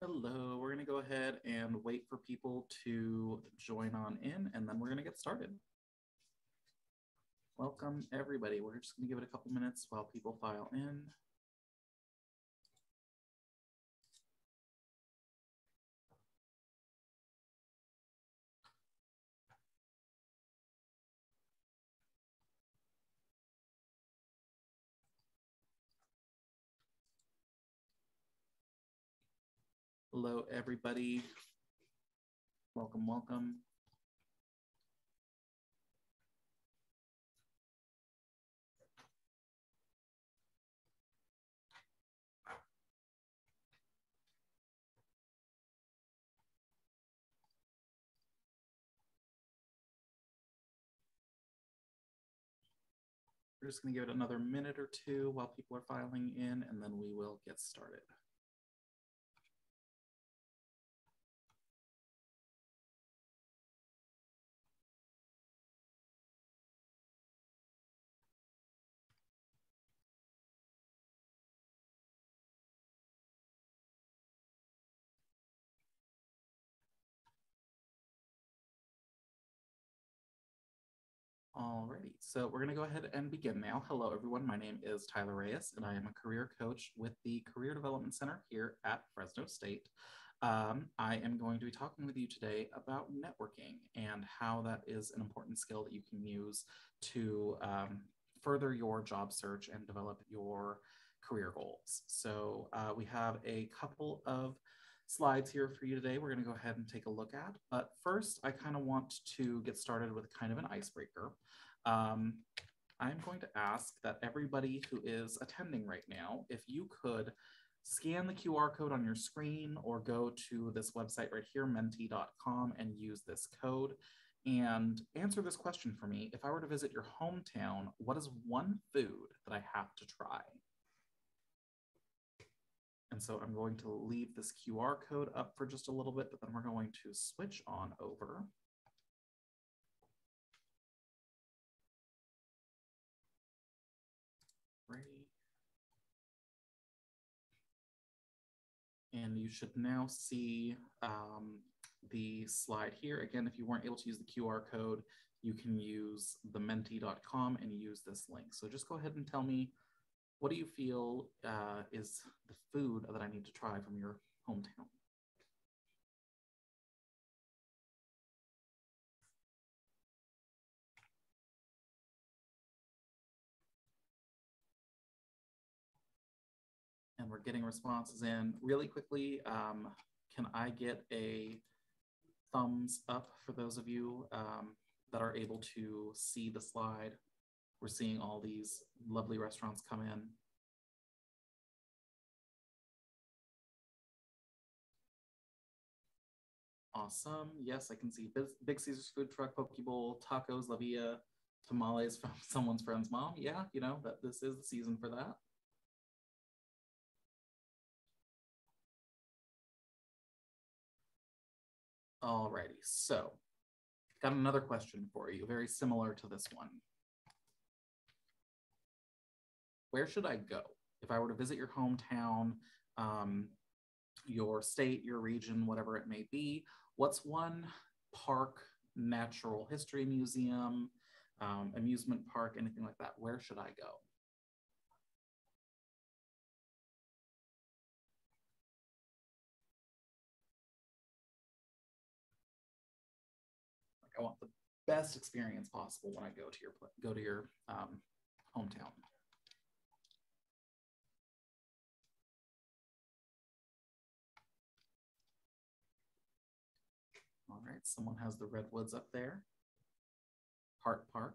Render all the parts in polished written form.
Hello, we're going to go ahead and wait for people to join on in, and then we're going to get started. Welcome, everybody. We're just going to give it a couple minutes while people file in. Hello, everybody. Welcome, welcome. We're just going to give it another minute or two while people are filing in, and then we will get started. Alrighty, so we're going to go ahead and begin now. Hello, everyone. My name is Tyler Reyes, and I am a career coach with the Career Development Center here at Fresno State. I am going to be talking with you today about networking and how that is an important skill that you can use to further your job search and develop your career goals. So we have a couple of slides here for you today we're going to go ahead and take a look at. But first, I kind of want to get started with kind of an icebreaker. I'm going to ask that everybody who is attending right now, if you could scan the QR code on your screen or go to this website right here, menti.com, and use this code and answer this question for me. If I were to visit your hometown, what is one food that I have to try? And so I'm going to leave this QR code up for just a little bit, but then we're going to switch on over. Ready. And you should now see the slide here. Again, if you weren't able to use the QR code, you can use the menti.com and use this link. So just go ahead and tell me, what do you feel is the food that I need to try from your hometown? And we're getting responses in really quickly. Can I get a thumbs up for those of you that are able to see the slide? We're seeing all these lovely restaurants come in. Awesome. Yes, I can see Big Caesar's Food Truck, Poke Bowl, tacos, La Villa, tamales from someone's friend's mom. Yeah, you know, that this is the season for that. Alrighty, so got another question for you, very similar to this one. Where should I go if I were to visit your hometown, your state, your region, whatever it may be? What's one park, natural history museum, amusement park, anything like that? Where should I go? Like, I want the best experience possible when I go to your hometown. All right, someone has the redwoods up there. Hart Park.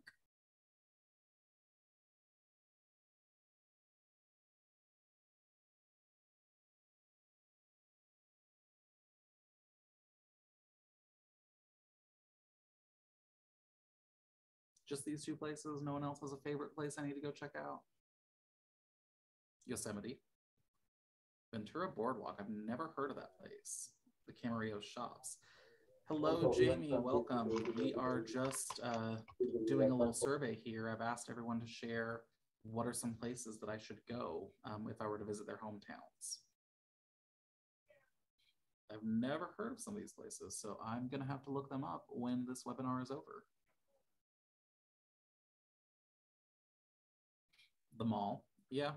Just these two places? No one else has a favorite place I need to go check out? Yosemite. Ventura Boardwalk. I've never heard of that place. The Camarillo Shops. Hello, Jamie. Welcome. We are just doing a little survey here. I've asked everyone to share what are some places that I should go if I were to visit their hometowns. I've never heard of some of these places, so I'm going to have to look them up when this webinar is over. The mall. Yeah,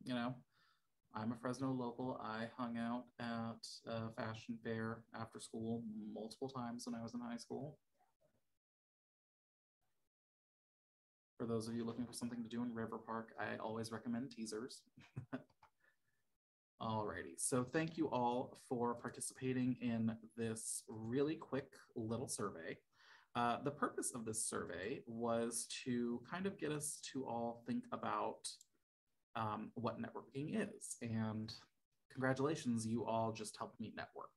you know, I'm a Fresno local. I hung out at a fashion fair after school multiple times when I was in high school. For those of you looking for something to do in River Park, I always recommend teasers. Alrighty, so thank you all for participating in this really quick little survey. The purpose of this survey was to kind of get us to all think about what networking is. And congratulations, you all just helped me network.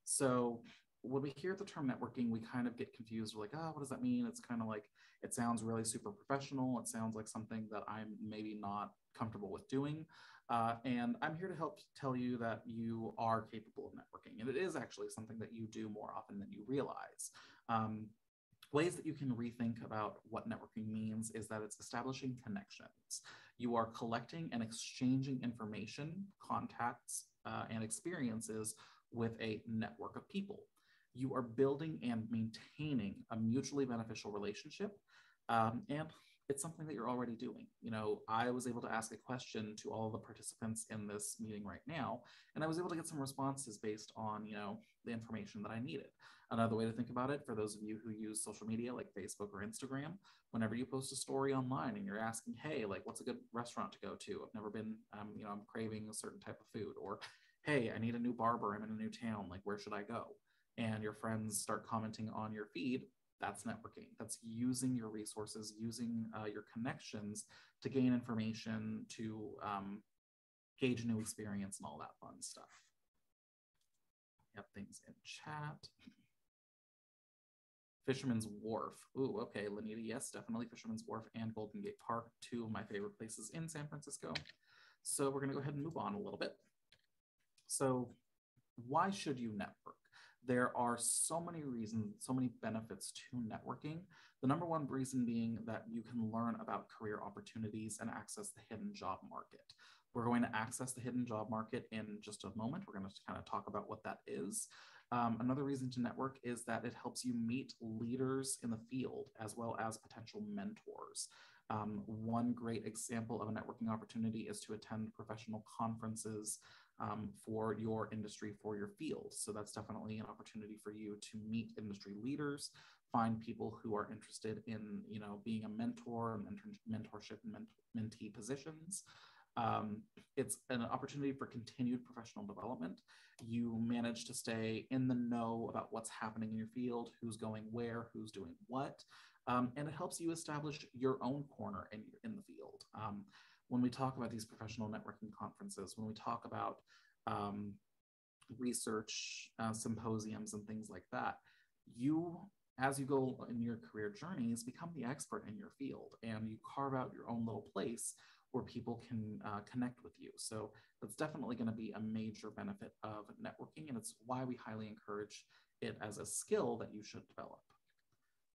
So when we hear the term networking, we kind of get confused. We're like, oh, what does that mean? It's kind of like, it sounds really super professional. It sounds like something that I'm maybe not comfortable with doing. And I'm here to help tell you that you are capable of networking. And it is actually something that you do more often than you realize. Ways that you can rethink about what networking means is that it's establishing connections. You are collecting and exchanging information, contacts, and experiences with a network of people. You are building and maintaining a mutually beneficial relationship, and it's something that you're already doing. You know, I was able to ask a question to all of the participants in this meeting right now, and I was able to get some responses based on, you know, the information that I needed. Another way to think about it, for those of you who use social media like Facebook or Instagram, whenever you post a story online and you're asking, hey, like, what's a good restaurant to go to? I've never been, you know, I'm craving a certain type of food. Or, hey, I need a new barber. I'm in a new town. Like, where should I go? And your friends start commenting on your feed. That's networking. That's using your resources, using your connections to gain information, to gauge a new experience and all that fun stuff. We have things in chat. Fisherman's Wharf. Ooh, okay, Lanita, yes, definitely Fisherman's Wharf and Golden Gate Park, two of my favorite places in San Francisco. So we're gonna go ahead and move on a little bit. So why should you network? There are so many reasons, so many benefits to networking. The number one reason being that you can learn about career opportunities and access the hidden job market. We're going to access the hidden job market in just a moment. We're going to kind of talk about what that is. Another reason to network is that it helps you meet leaders in the field as well as potential mentors. One great example of a networking opportunity is to attend professional conferences for your industry, for your field. So that's definitely an opportunity for you to meet industry leaders, find people who are interested in, you know, being a mentor and mentorship and mentee positions. It's an opportunity for continued professional development. You manage to stay in the know about what's happening in your field, who's going where, who's doing what, and it helps you establish your own corner in the field. When we talk about these professional networking conferences, when we talk about research symposiums and things like that, you, as you go in your career journeys, become the expert in your field and you carve out your own little place where people can connect with you. So that's definitely going to be a major benefit of networking, and it's why we highly encourage it as a skill that you should develop.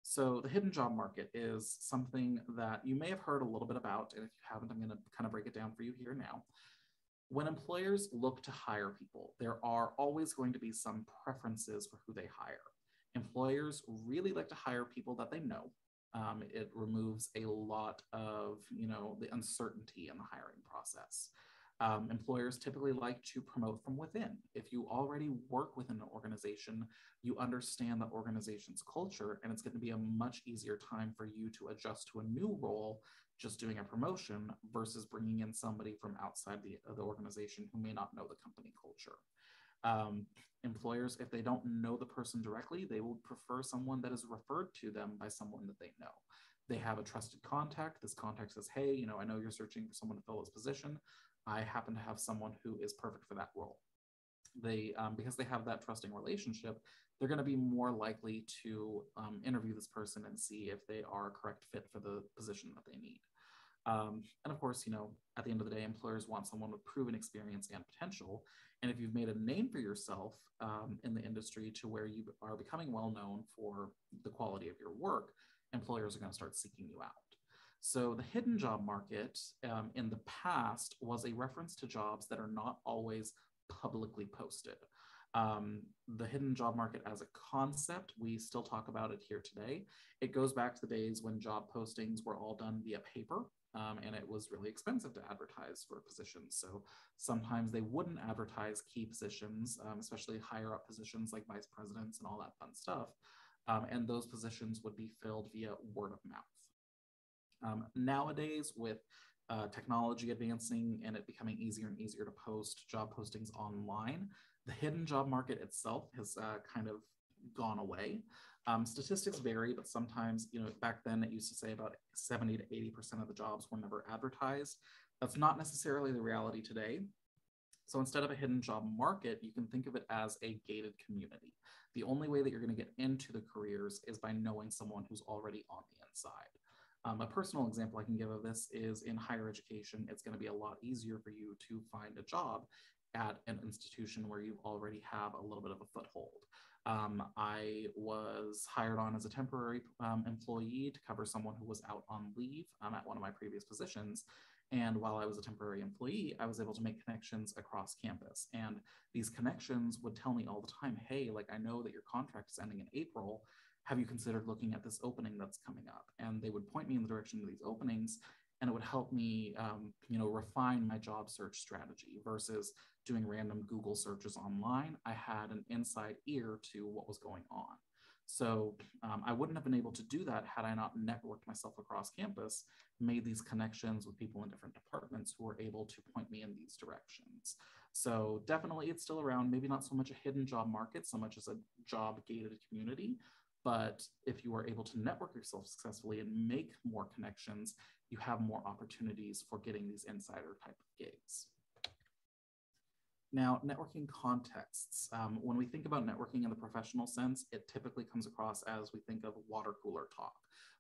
So the hidden job market is something that you may have heard a little bit about, and if you haven't, I'm going to kind of break it down for you here now. When employers look to hire people, there are always going to be some preferences for who they hire. Employers really like to hire people that they know. It removes a lot of, you know, the uncertainty in the hiring process. Employers typically like to promote from within. If you already work within an organization, you understand the organization's culture, and it's going to be a much easier time for you to adjust to a new role, just doing a promotion versus bringing in somebody from outside the organization who may not know the company culture. Employers, if they don't know the person directly, they will prefer someone that is referred to them by someone that they know. They have a trusted contact. This contact says, hey, you know, I know you're searching for someone to fill this position. I happen to have someone who is perfect for that role. They, because they have that trusting relationship, they're going to be more likely to interview this person and see if they are a correct fit for the position that they need. And of course, you know, at the end of the day, employers want someone with proven experience and potential. And if you've made a name for yourself in the industry to where you are becoming well known for the quality of your work, employers are going to start seeking you out. So the hidden job market in the past was a reference to jobs that are not always publicly posted. The hidden job market as a concept, we still talk about it here today. It goes back to the days when job postings were all done via paper, and it was really expensive to advertise for positions. So sometimes they wouldn't advertise key positions, especially higher up positions like vice presidents and all that fun stuff. And those positions would be filled via word of mouth. Nowadays, with technology advancing and it becoming easier and easier to post job postings online, the hidden job market itself has kind of gone away. Statistics vary, but sometimes, back then it used to say about 70 to 80% of the jobs were never advertised. That's not necessarily the reality today. So instead of a hidden job market, you can think of it as a gated community. The only way that you're going to get into the careers is by knowing someone who's already on the inside. A personal example I can give of this is in higher education, it's going to be a lot easier for you to find a job at an institution where you already have a little bit of a foothold. I was hired on as a temporary employee to cover someone who was out on leave at one of my previous positions. And while I was a temporary employee, I was able to make connections across campus. And these connections would tell me all the time, hey, like, I know that your contract is ending in April. Have you considered looking at this opening that's coming up? And they would point me in the direction of these openings, and it would help me, refine my job search strategy versus doing random Google searches online. I had an inside ear to what was going on. So I wouldn't have been able to do that had I not networked myself across campus, made these connections with people in different departments who were able to point me in these directions. So definitely it's still around, maybe not so much a hidden job market, so much as a job gated community. But if you are able to network yourself successfully and make more connections, you have more opportunities for getting these insider type of gigs. Now, networking contexts. When we think about networking in the professional sense, it typically comes across as we think of water cooler talk.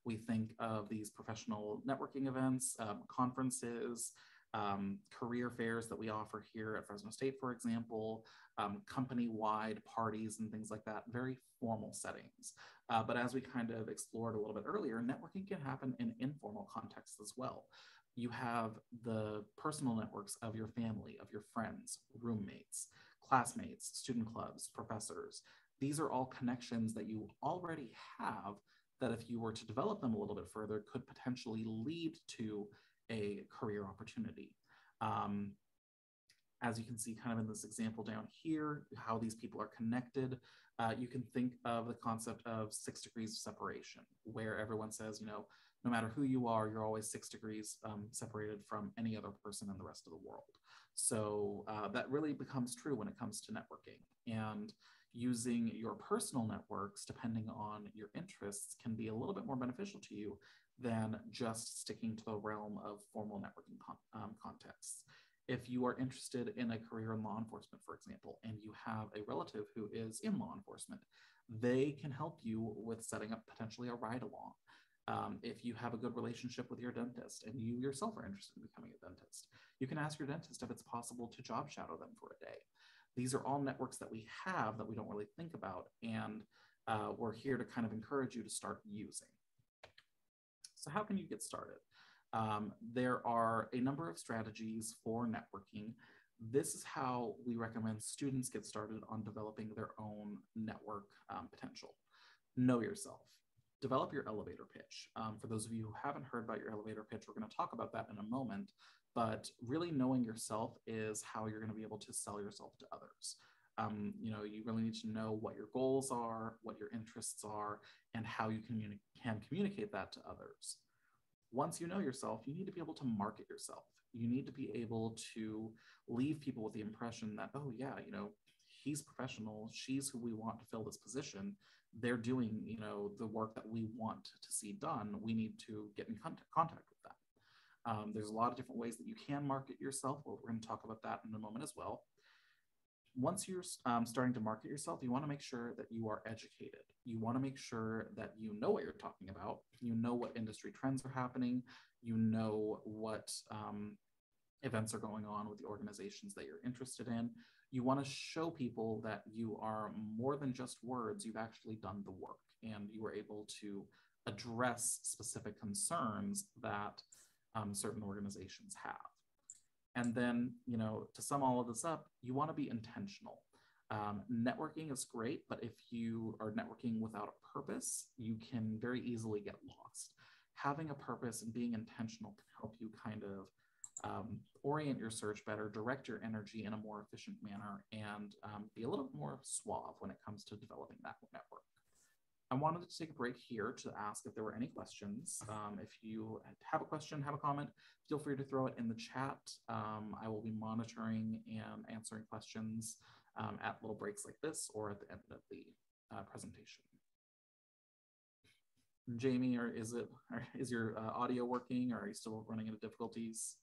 We think of these professional networking events, conferences, career fairs that we offer here at Fresno State, for example, company-wide parties and things like that, very formal settings. But as we kind of explored a little bit earlier, networking can happen in informal contexts as well. You have the personal networks of your family, of your friends, roommates, classmates, student clubs, professors. These are all connections that you already have that if you were to develop them a little bit further could potentially lead to a career opportunity. As you can see kind of in this example down here, how these people are connected, you can think of the concept of 6 degrees of separation, where everyone says, no matter who you are, you're always 6 degrees separated from any other person in the rest of the world. So that really becomes true when it comes to networking. And using your personal networks, depending on your interests, can be a little bit more beneficial to you than just sticking to the realm of formal networking contexts. If you are interested in a career in law enforcement, for example, and you have a relative who is in law enforcement, they can help you with setting up potentially a ride along. If you have a good relationship with your dentist and you yourself are interested in becoming a dentist, you can ask your dentist if it's possible to job shadow them for a day. These are all networks that we have that we don't really think about, and we're here to kind of encourage you to start using. So how can you get started? There are a number of strategies for networking. This is how we recommend students get started on developing their own network potential. Know yourself. Develop your elevator pitch. For those of you who haven't heard about your elevator pitch, we're going to talk about that in a moment, but really knowing yourself is how you're going to be able to sell yourself to others. You really need to know what your goals are, what your interests are, and how you can communicate that to others. Once you know yourself, you need to be able to market yourself. You need to be able to leave people with the impression that, oh yeah, he's professional, she's who we want to fill this position. They're doing, the work that we want to see done. We need to get in contact with them. There's a lot of different ways that you can market yourself. Well, we're going to talk about that in a moment as well. Once you're starting to market yourself, you want to make sure that you are educated. You want to make sure that you know what you're talking about. You know what industry trends are happening. You know what events are going on with the organizations that you're interested in. You want to show people that you are more than just words. You've actually done the work, and you were able to address specific concerns that certain organizations have. And then, to sum all of this up, you want to be intentional. Networking is great, but if you are networking without a purpose, you can very easily get lost. Having a purpose and being intentional can help you kind of orient your search better, direct your energy in a more efficient manner, and be a little bit more suave when it comes to developing that network. I wanted to take a break here to ask if there were any questions. If you have a question, have a comment, feel free to throw it in the chat. I will be monitoring and answering questions at little breaks like this or at the end of the presentation. Jamie, or is your audio working, or are you still running into difficulties?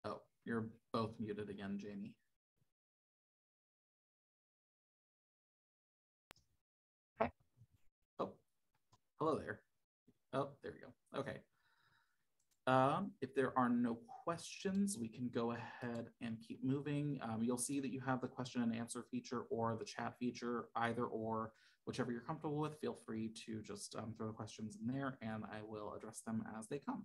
Oh, you're both muted again, Jamie. Hi. Oh, hello there. Oh, there we go. Okay. If there are no questions, we can go ahead and keep moving. You'll see that you have the question and answer feature or the chat feature, either or, whichever you're comfortable with. Feel free to just throw the questions in there and I will address them as they come.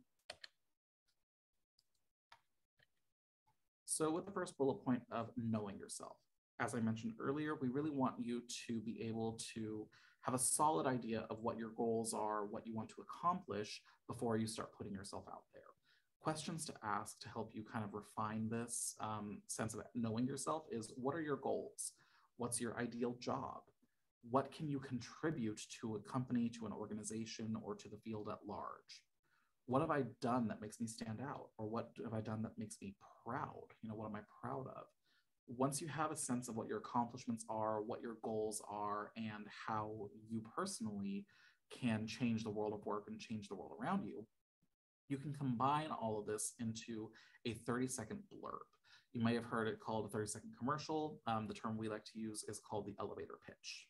So with the first bullet point of knowing yourself, as I mentioned earlier, we really want you to be able to have a solid idea of what your goals are, what you want to accomplish before you start putting yourself out there. Questions to ask to help you kind of refine this sense of knowing yourself is, what are your goals? What's your ideal job? What can you contribute to a company, to an organization, or to the field at large? What have I done that makes me stand out? Or what have I done that makes me proud? What am I proud of? Once you have a sense of what your accomplishments are, what your goals are, and how you personally can change the world of work and change the world around you, you can combine all of this into a 30-second blurb. You may have heard it called a 30-second commercial. The term we like to use is called the elevator pitch.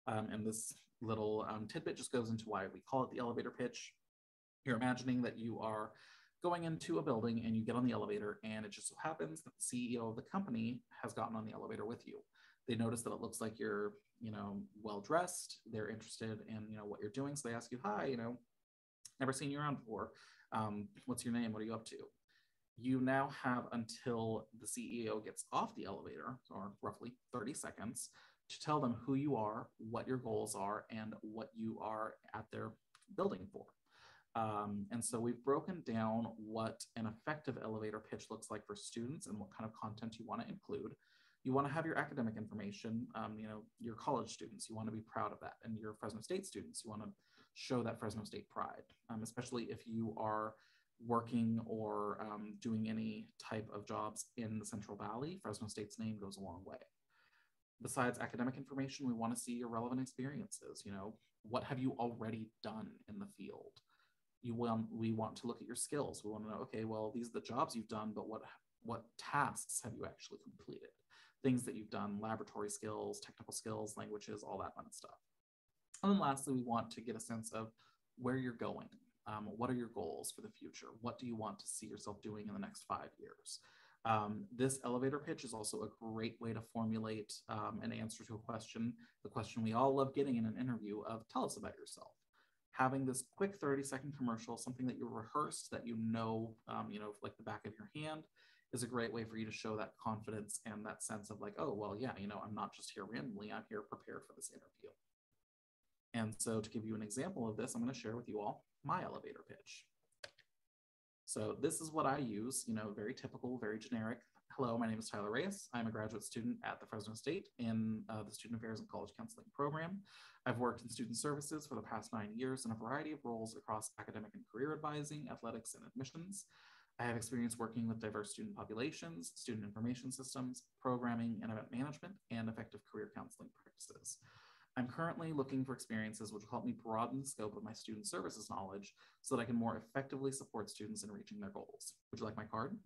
And this little tidbit just goes into why we call it the elevator pitch. You're imagining that you are going into a building and you get on the elevator, and it just so happens that the CEO of the company has gotten on the elevator with you. They notice that it looks like you're, well dressed. They're interested in, what you're doing. So they ask you, hi, never seen you around before. What's your name? What are you up to? You now have until the CEO gets off the elevator, or roughly 30 seconds, to tell them who you are, what your goals are, and what you are at their building for. And so we've broken down what an effective elevator pitch looks like for students and what kind of content you want to include. You want to have your academic information, your college students, you want to be proud of that. And your Fresno State students, you want to show that Fresno State pride, especially if you are working or doing any type of jobs in the Central Valley. Fresno State's name goes a long way. Besides academic information, we want to see your relevant experiences. What have you already done in the field? We want to look at your skills. We want to know, okay, well, these are the jobs you've done, but what tasks have you actually completed? Things that you've done, laboratory skills, technical skills, languages, all that fun stuff. And then lastly, we want to get a sense of where you're going. What are your goals for the future? What do you want to see yourself doing in the next 5 years? This elevator pitch is also a great way to formulate an answer to a question, the question we all love getting in an interview of, tell us about yourself. Having this quick 30-second commercial, something that you rehearsed, that like the back of your hand, is a great way for you to show that confidence and that sense of like, oh, well, yeah, I'm not just here randomly, I'm here prepared for this interview. And so to give you an example of this, I'm going to share with you all my elevator pitch. So this is what I use, very typical, very generic. Hello, my name is Tyler Reyes. I'm a graduate student at the Fresno State in the Student Affairs and College Counseling program. I've worked in student services for the past 9 years in a variety of roles across academic and career advising, athletics, and admissions. I have experience working with diverse student populations, student information systems, programming and event management, and effective career counseling practices. I'm currently looking for experiences which will help me broaden the scope of my student services knowledge so that I can more effectively support students in reaching their goals. Would you like my card?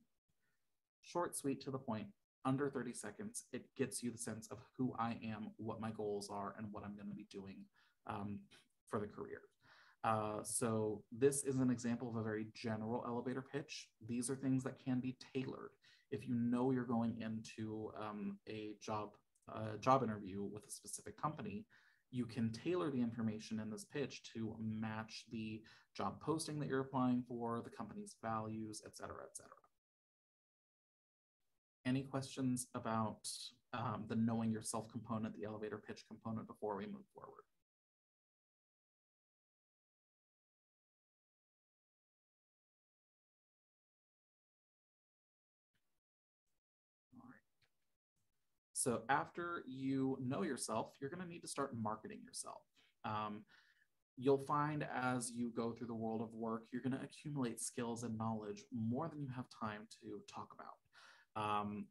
Short, sweet, to the point, under 30 seconds. It gets you the sense of who I am, what my goals are, and what I'm going to be doing for the career. So this is an example of a very general elevator pitch. These are things that can be tailored. If you know you're going into a job interview with a specific company, You can tailor the information in this pitch to match the job posting that you're applying for, the company's values, et cetera, et cetera. Any questions about the knowing yourself component, the elevator pitch component, before we move forward? All right. So after you know yourself, you're going to need to start marketing yourself. You'll find as you go through the world of work, you're going to accumulate skills and knowledge more than you have time to talk about.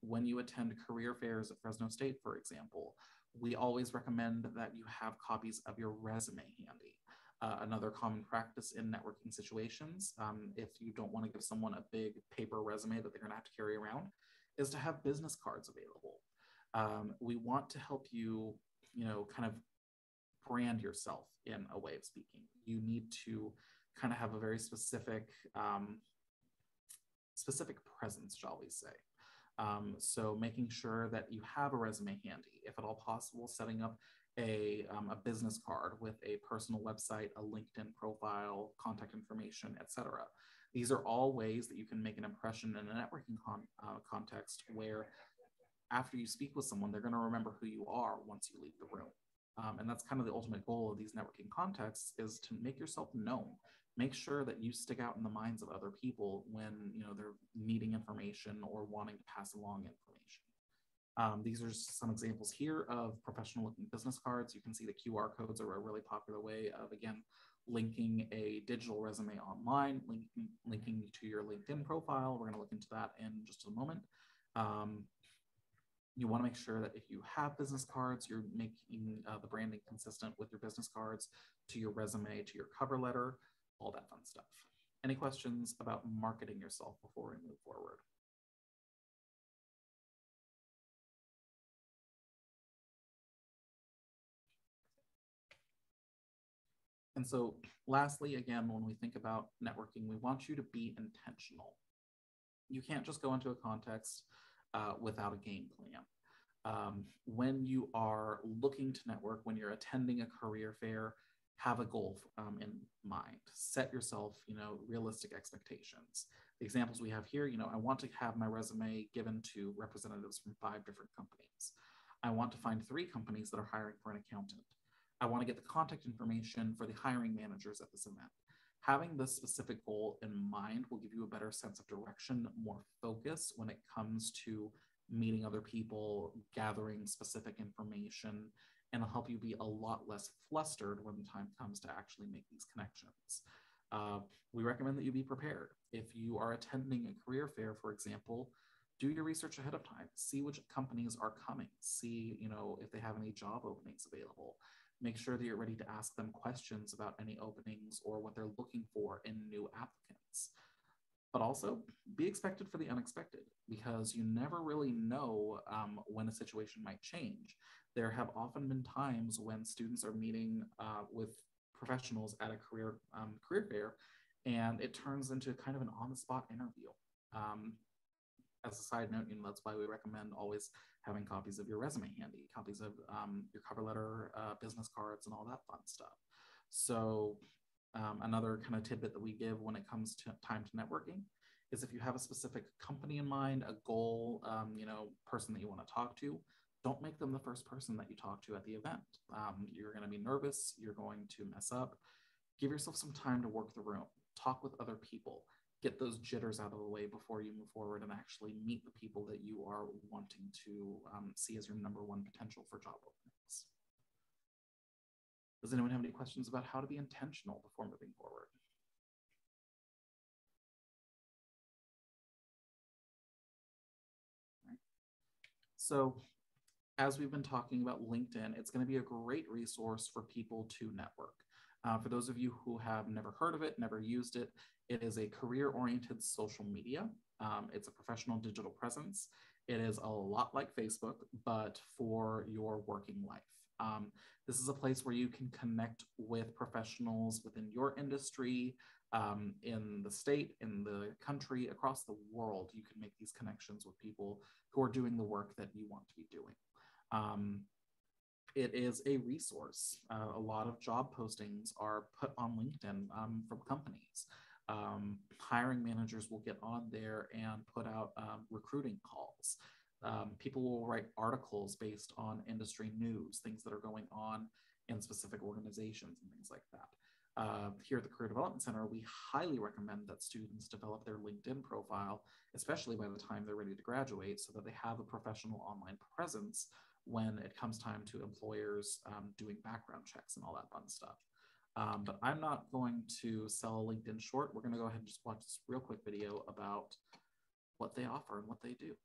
When you attend career fairs at Fresno State, for example, we always recommend that you have copies of your resume handy. Another common practice in networking situations, if you don't want to give someone a big paper resume that they're going to have to carry around, is to have business cards available. We want to help you, kind of brand yourself in a way of speaking. You need to kind of have a very specific presence, shall we say. So making sure that you have a resume handy, if at all possible, setting up a business card with a personal website, a LinkedIn profile, contact information, etc. These are all ways that you can make an impression in a networking context where after you speak with someone, they're going to remember who you are once you leave the room. And that's kind of the ultimate goal of these networking contexts, is to make yourself known. Make sure that you stick out in the minds of other people when they're needing information or wanting to pass along information. These are some examples here of professional looking business cards. You can see the QR codes are a really popular way of, again, linking a digital resume online, linking to your LinkedIn profile. We're going to look into that in just a moment. You want to make sure that if you have business cards, you're making the branding consistent with your business cards to your resume, to your cover letter, all that fun stuff. Any questions about marketing yourself before we move forward? And so lastly, again, when we think about networking, we want you to be intentional. You can't just go into a context without a game plan. When you are looking to network, when you're attending a career fair, have a goal in mind. Set yourself, realistic expectations. The examples we have here, I want to have my resume given to representatives from 5 different companies. I want to find 3 companies that are hiring for an accountant. I want to get the contact information for the hiring managers at this event. Having this specific goal in mind will give you a better sense of direction, more focus when it comes to meeting other people, gathering specific information, and it'll help you be a lot less flustered when the time comes to actually make these connections. We recommend that you be prepared. If you are attending a career fair, for example, do your research ahead of time. See which companies are coming. See, if they have any job openings available. Make sure that you're ready to ask them questions about any openings or what they're looking for in new applicants. But also be expected for the unexpected, because you never really know when a situation might change. There have often been times when students are meeting with professionals at a career fair, and it turns into kind of an on-the-spot interview. As a side note, that's why we recommend always having copies of your resume handy, copies of your cover letter, business cards, and all that fun stuff. So another kind of tidbit that we give when it comes to time to networking is, if you have a specific company in mind, a goal, person that you want to talk to, don't make them the first person that you talk to at the event. You're going to be nervous. You're going to mess up. Give yourself some time to work the room. Talk with other people. Get those jitters out of the way before you move forward and actually meet the people that you are wanting to see as your number one potential for job openings. Does anyone have any questions about how to be intentional before moving forward? Right. So as we've been talking about LinkedIn, it's going to be a great resource for people to network. For those of you who have never heard of it, never used it, it is a career-oriented social media. It's a professional digital presence. It is a lot like Facebook, but for your working life. This is a place where you can connect with professionals within your industry, in the state, in the country, across the world. You can make these connections with people who are doing the work that you want to be doing. it is a resource. A lot of job postings are put on LinkedIn from companies. Hiring managers will get on there and put out recruiting calls. People will write articles based on industry news, things that are going on in specific organizations and things like that. Here at the Career Development Center, we highly recommend that students develop their LinkedIn profile, especially by the time they're ready to graduate, so that they have a professional online presence when it comes time to employers doing background checks and all that fun stuff. But I'm not going to sell a LinkedIn short. We're going to go ahead and just watch this real quick video about what they offer and what they do.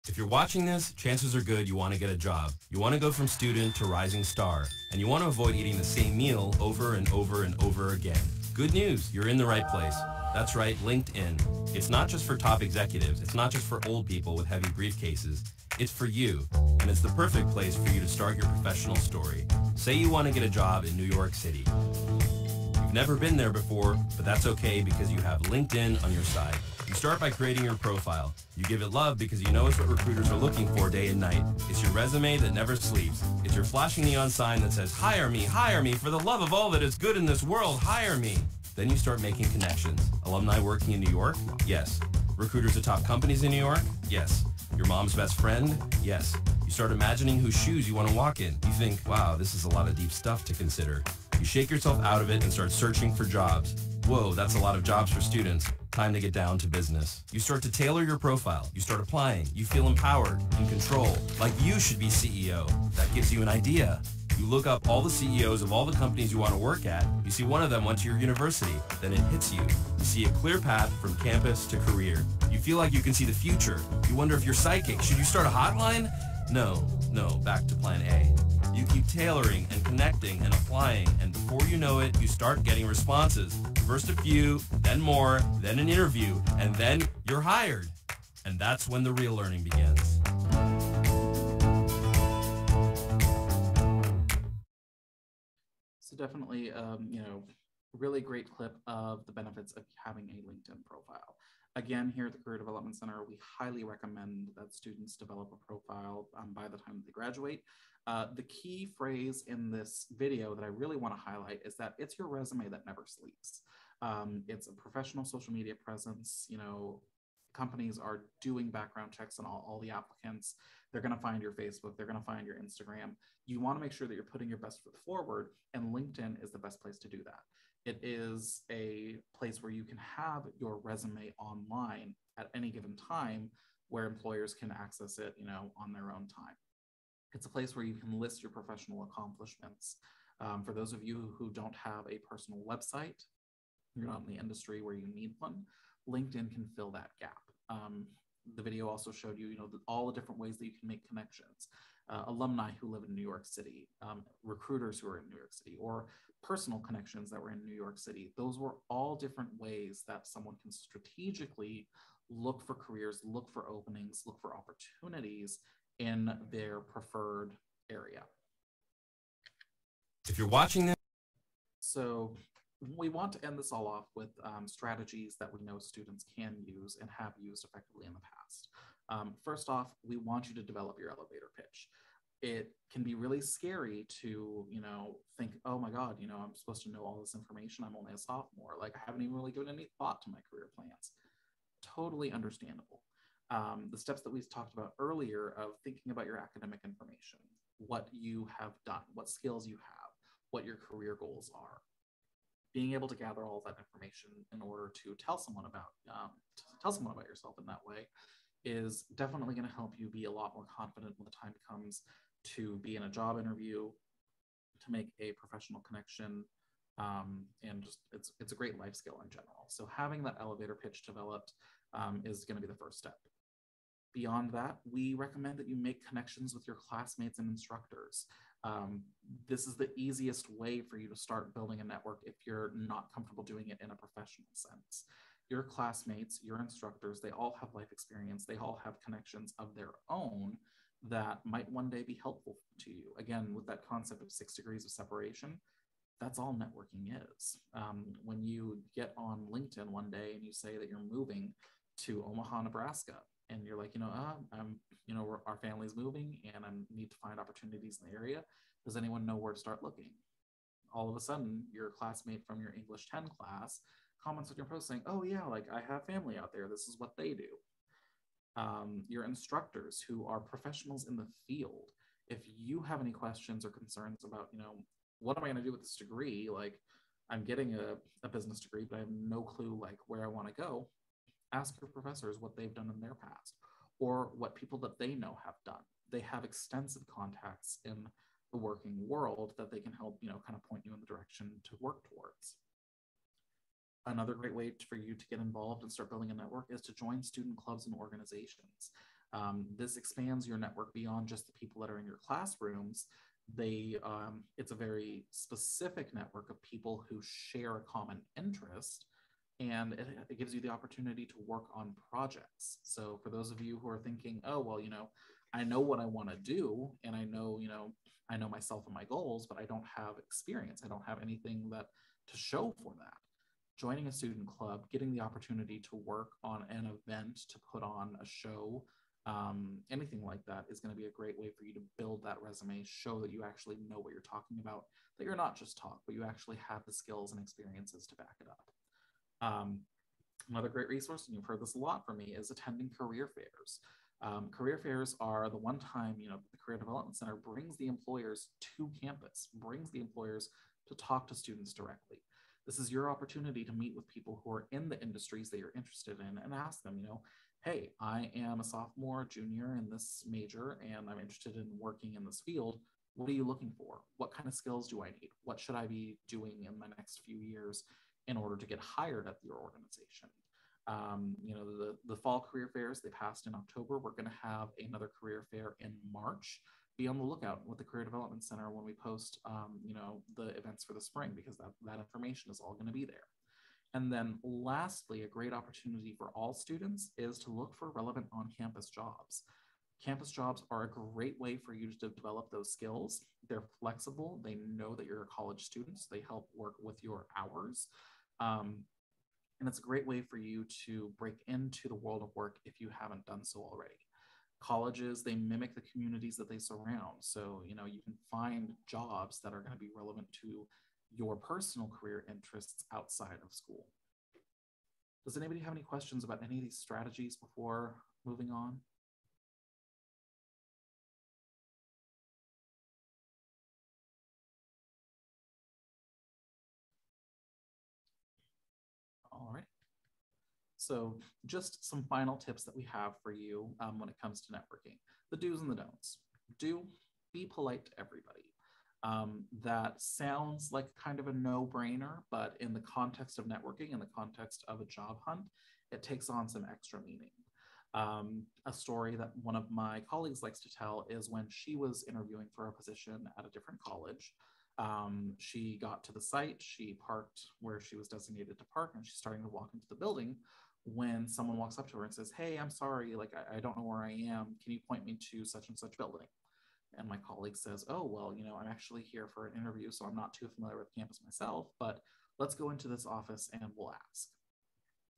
If you're watching this, chances are good you want to get a job. You want to go from student to rising star, and you want to avoid eating the same meal over and over and over again. Good news, you're in the right place. That's right, LinkedIn. It's not just for top executives. It's not just for old people with heavy briefcases. It's for you, and it's the perfect place for you to start your professional story. Say you want to get a job in New York City. You've never been there before, but that's okay because you have LinkedIn on your side. You start by creating your profile. You give it love because you know it's what recruiters are looking for day and night. It's your resume that never sleeps. It's your flashing neon sign that says, hire me, for the love of all that is good in this world, hire me. Then you start making connections. Alumni working in New York? Yes. Recruiters at top companies in New York? Yes. Your mom's best friend? Yes. You start imagining whose shoes you want to walk in. You think, wow, this is a lot of deep stuff to consider. You shake yourself out of it and start searching for jobs. Whoa, that's a lot of jobs for students. Time to get down to business. You start to tailor your profile. You start applying. You feel empowered, in control, like you should be CEO. That gives you an idea. You look up all the CEOs of all the companies you want to work at. You see one of them went to your university. Then it hits you. You see a clear path from campus to career. You feel like you can see the future. You wonder if you're psychic. Should you start a hotline? No, back to plan A. You keep tailoring and connecting and applying, and before you know it, you start getting responses. First a few, then more, then an interview, and then you're hired. And that's when the real learning begins. So definitely, really great clip of the benefits of having a LinkedIn profile. Again, here at the Career Development Center, we highly recommend that students develop a profile by the time they graduate. The key phrase in this video that I really want to highlight is that it's your resume that never sleeps. It's a professional social media presence. Companies are doing background checks on all the applicants. They're going to find your Facebook. They're going to find your Instagram. You want to make sure that you're putting your best foot forward, and LinkedIn is the best place to do that. It is a place where you can have your resume online at any given time where employers can access it, on their own time. It's a place where you can list your professional accomplishments. For those of you who don't have a personal website, you're not in the industry where you need one, LinkedIn can fill that gap. The video also showed you, all the different ways that you can make connections. Alumni who live in New York City, recruiters who are in New York City, or personal connections that were in New York City. Those were all different ways that someone can strategically look for careers, look for openings, look for opportunities in their preferred area. If you're watching this, so we want to end this all off with strategies that we know students can use and have used effectively in the past. First off, we want you to develop your elevator pitch. It can be really scary to, think, oh my God, I'm supposed to know all this information. I'm only a sophomore. Like, I haven't even really given any thought to my career plans. Totally understandable. The steps that we talked about earlier of thinking about your academic information, what you have done, what skills you have, what your career goals are. Being able to gather all of that information in order to tell someone about yourself in that way is definitely going to help you be a lot more confident when the time comes to be in a job interview, to make a professional connection, and just it's a great life skill in general. So having that elevator pitch developed is going to be the first step. Beyond that, we recommend that you make connections with your classmates and instructors. This is the easiest way for you to start building a network if you're not comfortable doing it in a professional sense. Your classmates, your instructors, they all have life experience. They all have connections of their own that might one day be helpful to you. Again, with that concept of 6 degrees of separation, that's all networking is. When you get on LinkedIn one day and you say that you're moving to Omaha, Nebraska, and you're like, our family's moving and I need to find opportunities in the area. Does anyone know where to start looking? All of a sudden, your classmate from your English 10 class comments on your post saying, oh yeah, like I have family out there. This is what they do. Your instructors who are professionals in the field. If you have any questions or concerns about, what am I going to do with this degree? Like, I'm getting a business degree, but I have no clue like where I want to go. Ask your professors what they've done in their past or what people that they know have done. They have extensive contacts in the working world that they can help, kind of point you in the direction to work towards. Another great way for you to get involved and start building a network is to join student clubs and organizations. This expands your network beyond just the people that are in your classrooms. It's a very specific network of people who share a common interest, and it gives you the opportunity to work on projects. So for those of you who are thinking, oh, well, I know what I want to do, and I know myself and my goals, but I don't have experience. I don't have anything to show for that. Joining a student club, getting the opportunity to work on an event, to put on a show, anything like that is going to be a great way for you to build that resume, show that you actually know what you're talking about, that you're not just talk, but you actually have the skills and experiences to back it up. Another great resource, and you've heard this a lot from me, is attending career fairs. Career fairs are the one time, the Career Development Center brings the employers to campus, brings the employers to talk to students directly. This is your opportunity to meet with people who are in the industries that you're interested in and ask them, hey, I am a sophomore, junior in this major, and I'm interested in working in this field. What are you looking for? What kind of skills do I need? What should I be doing in my next few years in order to get hired at your organization? The fall career fairs, they passed in October. We're going to have another career fair in March. Be on the lookout with the Career Development Center when we post, the events for the spring, because that information is all going to be there. And then lastly, a great opportunity for all students is to look for relevant on-campus jobs. Campus jobs are a great way for you to develop those skills. They're flexible. They know that you're a college student, so they help work with your hours. And it's a great way for you to break into the world of work if you haven't done so already. Colleges, they mimic the communities that they surround. So, you can find jobs that are going to be relevant to your personal career interests outside of school. Does anybody have any questions about any of these strategies before moving on? All right. So just some final tips that we have for you when it comes to networking. The do's and the don'ts. Do be polite to everybody. That sounds like kind of a no-brainer, but in the context of networking, in the context of a job hunt, it takes on some extra meaning. A story that one of my colleagues likes to tell is when she was interviewing for a position at a different college. She got to the site, she parked where she was designated to park, and she's starting to walk into the building when someone walks up to her and says, hey, I'm sorry, like I don't know where I am. Can you point me to such and such building? And my colleague says, oh, well, I'm actually here for an interview, so I'm not too familiar with campus myself, but let's go into this office and we'll ask.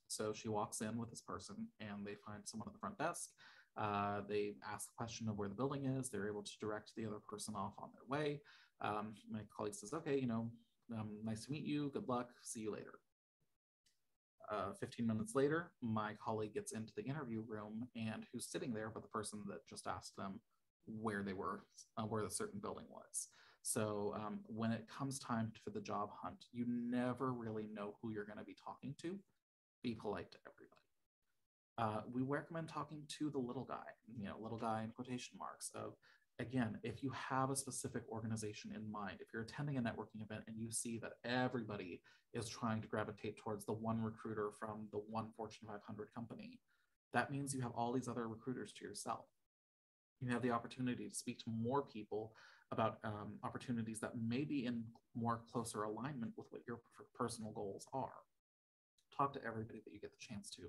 So she walks in with this person and they find someone at the front desk. They ask the question of where the building is. They're able to direct the other person off on their way. My colleague says, okay, nice to meet you. Good luck. See you later. 15 minutes later, my colleague gets into the interview room, and who's sitting there but the person that just asked them where they were, where the certain building was. So when it comes time for the job hunt, you never really know who you're going to be talking to. Be polite to everybody. We recommend talking to the little guy, little guy in quotation marks of, again, if you have a specific organization in mind, if you're attending a networking event and you see that everybody is trying to gravitate towards the one recruiter from the one Fortune 500 company, that means you have all these other recruiters to yourself. You have the opportunity to speak to more people about opportunities that may be in more closer alignment with what your personal goals are. Talk to everybody that you get the chance to,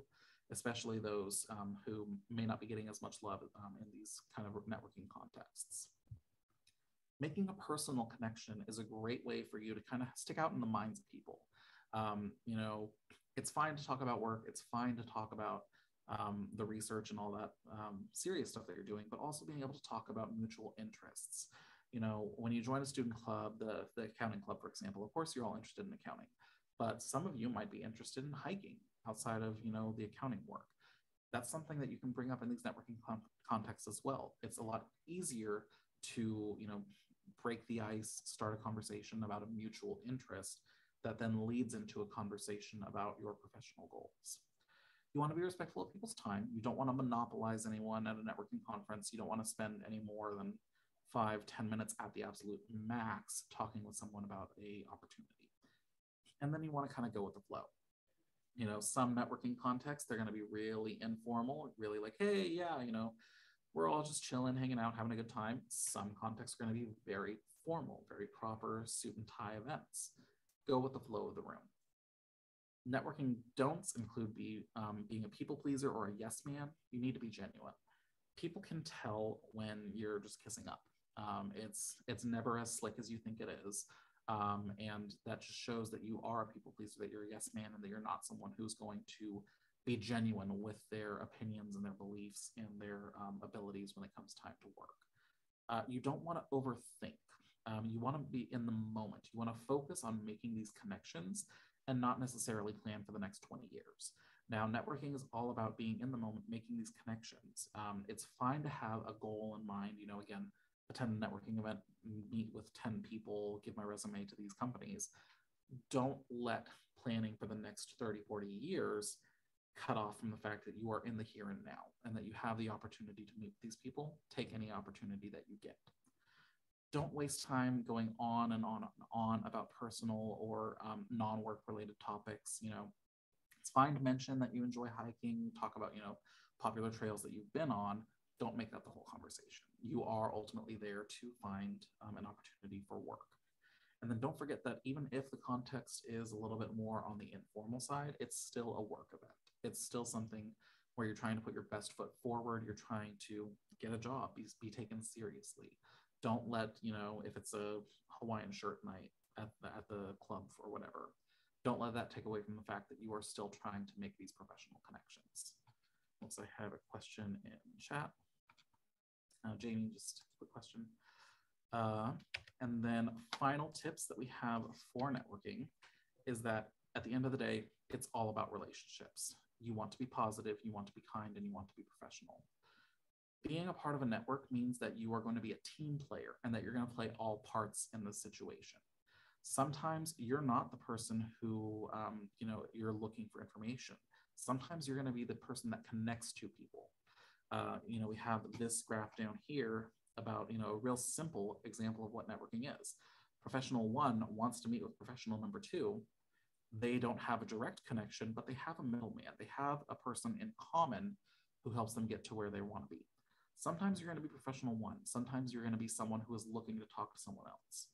especially those who may not be getting as much love in these kind of networking contexts. Making a personal connection is a great way for you to kind of stick out in the minds of people. It's fine to talk about work. It's fine to talk about the research and all that serious stuff that you're doing, but also being able to talk about mutual interests. You know, when you join a student club, the accounting club, for example, of course, you're all interested in accounting, but some of you might be interested in hiking outside of, you know, the accounting work. That's something that you can bring up in these networking contexts as well. It's a lot easier to, you know, break the ice, start a conversation about a mutual interest that then leads into a conversation about your professional goals. You want to be respectful of people's time. You don't want to monopolize anyone at a networking conference. You don't want to spend any more than 5-10 minutes at the absolute max talking with someone about a opportunity. And then you want to kind of go with the flow. You know, some networking contexts, they're going to be really informal, really like, hey, yeah, you know, we're all just chilling, hanging out, having a good time. Some contexts are going to be very formal, very proper suit and tie events. Go with the flow of the room. Networking don'ts include being a people pleaser or a yes man. You need to be genuine. People can tell when you're just kissing up. It's never as slick as you think it is. And that just shows that you are a people pleaser, that you're a yes man, and that you're not someone who's going to be genuine with their opinions and their beliefs and their abilities when it comes time to work. You don't want to overthink. You want to be in the moment. You want to focus on making these connections and not necessarily plan for the next 20 years. Now, networking is all about being in the moment, making these connections. It's fine to have a goal in mind, you know, again, attend a networking event, meet with 10 people, give my resume to these companies. Don't let planning for the next 30, 40 years cut off from the fact that you are in the here and now and that you have the opportunity to meet these people. Take any opportunity that you get. Don't waste time going on and on and on about personal or non-work related topics. You know, it's fine to mention that you enjoy hiking, talk about, you know, popular trails that you've been on. Don't make that the whole conversation. You are ultimately there to find an opportunity for work. And then don't forget that even if the context is a little bit more on the informal side, it's still a work event. It's still something where you're trying to put your best foot forward. You're trying to get a job, be taken seriously. Don't let, you know, if it's a Hawaiian shirt night at the club or whatever, don't let that take away from the fact that you are still trying to make these professional connections. Looks like I have a question in chat. Jamie, just a quick question. And then final tips that we have for networking is that at the end of the day, it's all about relationships. You want to be positive, you want to be kind, and you want to be professional. Being a part of a network means that you are going to be a team player and that you're going to play all parts in the situation. Sometimes you're not the person who, you know, you're looking for information. Sometimes you're going to be the person that connects two people. You know, we have this graph down here about, you know, a real simple example of what networking is. Professional one wants to meet with professional number two. They don't have a direct connection, but they have a middleman. They have a person in common who helps them get to where they want to be. Sometimes you're going to be professional one. Sometimes you're going to be someone who is looking to talk to someone else.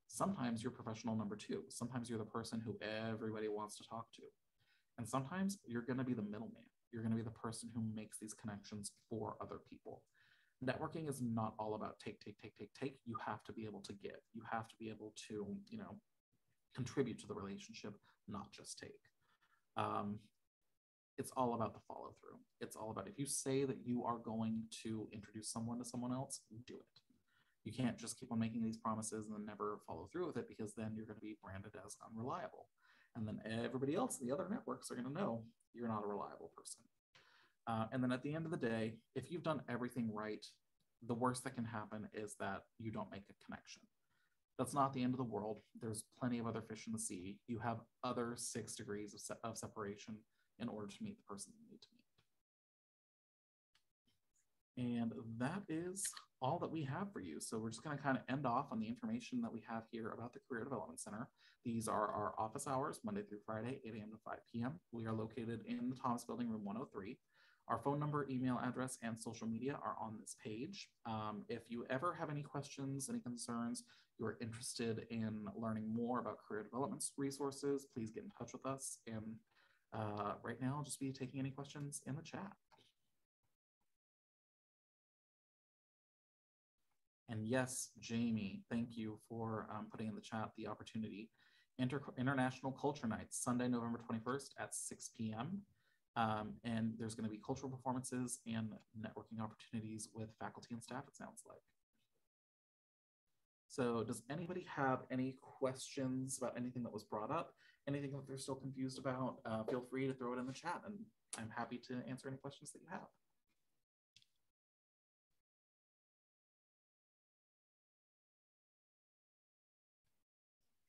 Sometimes you're professional number two. Sometimes you're the person who everybody wants to talk to. And sometimes you're going to be the middleman. You're going to be the person who makes these connections for other people. Networking is not all about take. You have to be able to give. You have to be able to, you know, contribute to the relationship, not just take. It's all about the follow through. It's all about, if you say that you are going to introduce someone to someone else, do it. You can't just keep on making these promises and then never follow through with it, because then you're going to be branded as unreliable. And then everybody else in the other networks are going to know you're not a reliable person. And then at the end of the day, if you've done everything right, the worst that can happen is that you don't make a connection. That's not the end of the world. There's plenty of other fish in the sea. You have other 6 degrees of separation in order to meet the person you need to meet. And that is all that we have for you. So we're just going to kind of end off on the information that we have here about the Career Development Center. These are our office hours, Monday through Friday, 8 a.m. to 5 p.m. We are located in the Thomas Building, room 103. Our phone number, email address, and social media are on this page. If you ever have any questions, any concerns, you are interested in learning more about career development resources, please get in touch with us. And right now, I'll just be taking any questions in the chat. And yes, Jamie, thank you for putting in the chat the opportunity. International Culture Night, Sunday, November 21st at 6 p.m. And there's going to be cultural performances and networking opportunities with faculty and staff, it sounds like. So does anybody have any questions about anything that was brought up? Anything that they're still confused about? Feel free to throw it in the chat, and I'm happy to answer any questions that you have.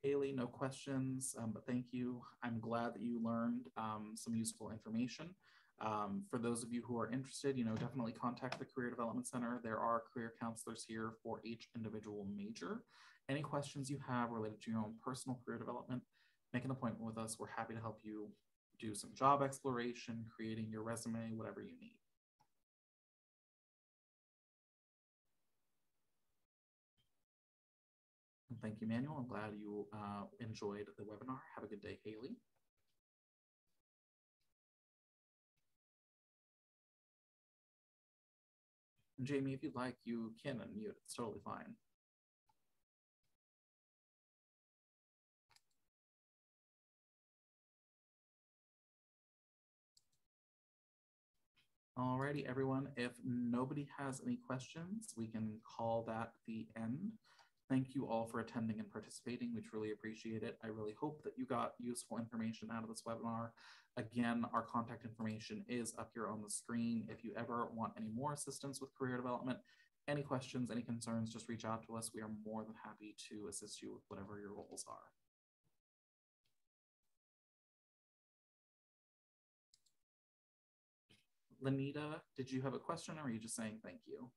Haley, no questions, but thank you. I'm glad that you learned some useful information. For those of you who are interested, definitely contact the Career Development Center. There are career counselors here for each individual major. Any questions you have related to your own personal career development, make an appointment with us. We're happy to help you do some job exploration, creating your resume, whatever you need. And thank you, Manuel. I'm glad you enjoyed the webinar. Have a good day, Haley. And Jamie, if you'd like, you can unmute. It's totally fine. Alrighty, everyone. If nobody has any questions, we can call that the end. Thank you all for attending and participating. We truly appreciate it. I really hope that you got useful information out of this webinar. Again, our contact information is up here on the screen. If you ever want any more assistance with career development, any questions, any concerns, just reach out to us. We are more than happy to assist you with whatever your roles are. Lanita, did you have a question, or are you just saying thank you?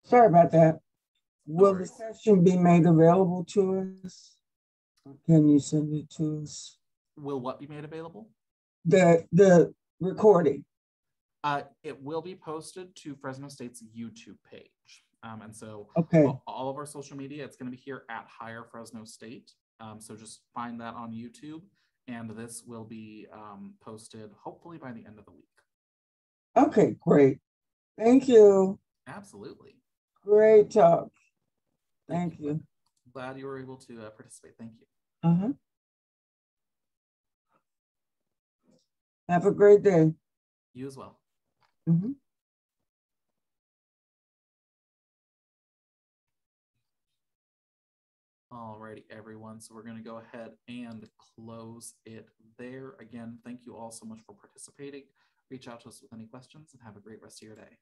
Sorry about that. Will No the session be made available to us? Or can you send it to us? Will what be made available? The recording. It will be posted to Fresno State's YouTube page. And so okay, all of our social media, it's going to be here at Higher Fresno State. So just find that on YouTube, and this will be posted hopefully by the end of the week. Okay, great. Thank you. Absolutely. Great talk. Thank you. Glad you were able to participate. Thank you. Have a great day. You as well. Alrighty, everyone. So we're going to go ahead and close it there. Again, thank you all so much for participating. Reach out to us with any questions and have a great rest of your day.